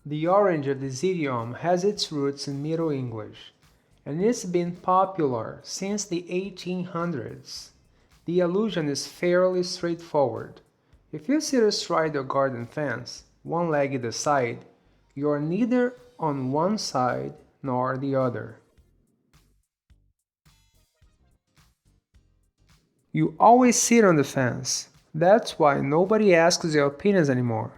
The origin of this idiom has its roots in Middle English, and it's been popular since the 1800s. The allusion is fairly straightforward. If you sit astride a garden fence, one leg either side, you're neither on one side nor the other. You always sit on the fence. That's why nobody asks your opinions anymore.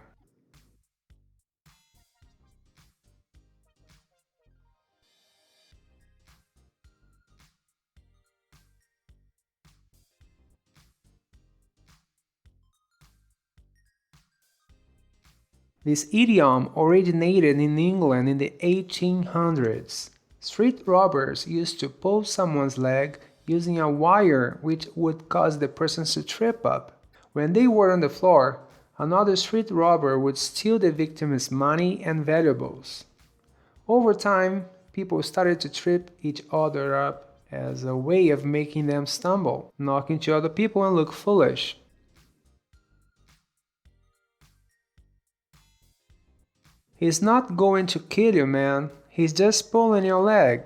This idiom originated in England in the 1800s. Street robbers used to pull someone's leg using a wire which would cause the person to trip up. When they were on the floor, another street robber would steal the victim's money and valuables. Over time, people started to trip each other up as a way of making them stumble, knock into other people and look foolish. He's not going to kill you, man. He's just pulling your leg.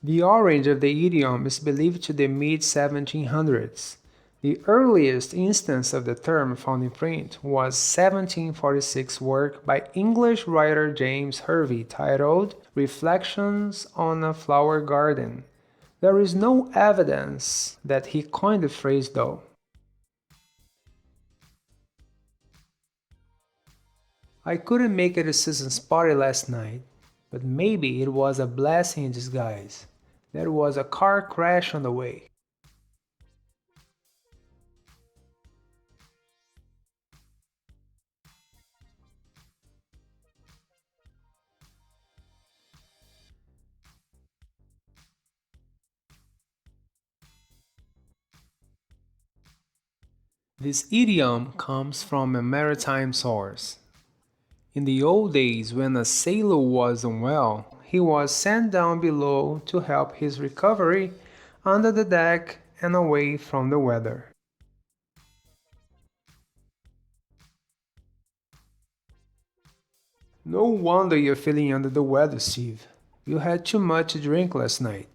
The origin of the idiom is believed to the mid-1700s. The earliest instance of the term found in print was 1746 work by English writer James Hervey titled Reflections on a Flower Garden. There is no evidence that he coined the phrase though. I couldn't make it to Susan's party last night, but maybe it was a blessing in disguise. There was a car crash on the way. This idiom comes from a maritime source. In the old days, when a sailor was unwell, he was sent down below to help his recovery under the deck and away from the weather. No wonder you're feeling under the weather, Steve. You had too much to drink last night.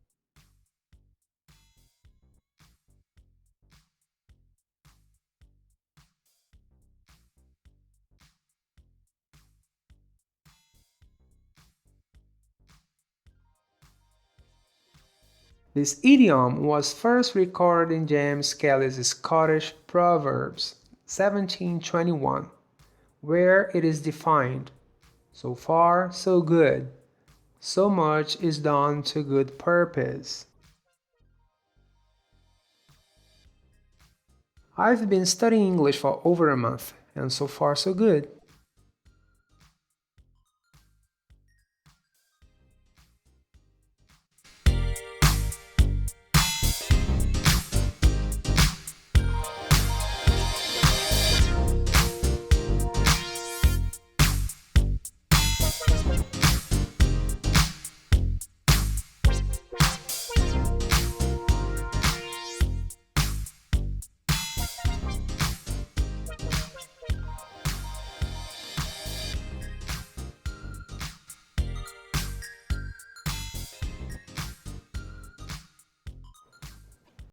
This idiom was first recorded in James Kelly's Scottish Proverbs 1721, where it is defined, so far so good, so much is done to good purpose. I've been studying English for over a month, and so far so good.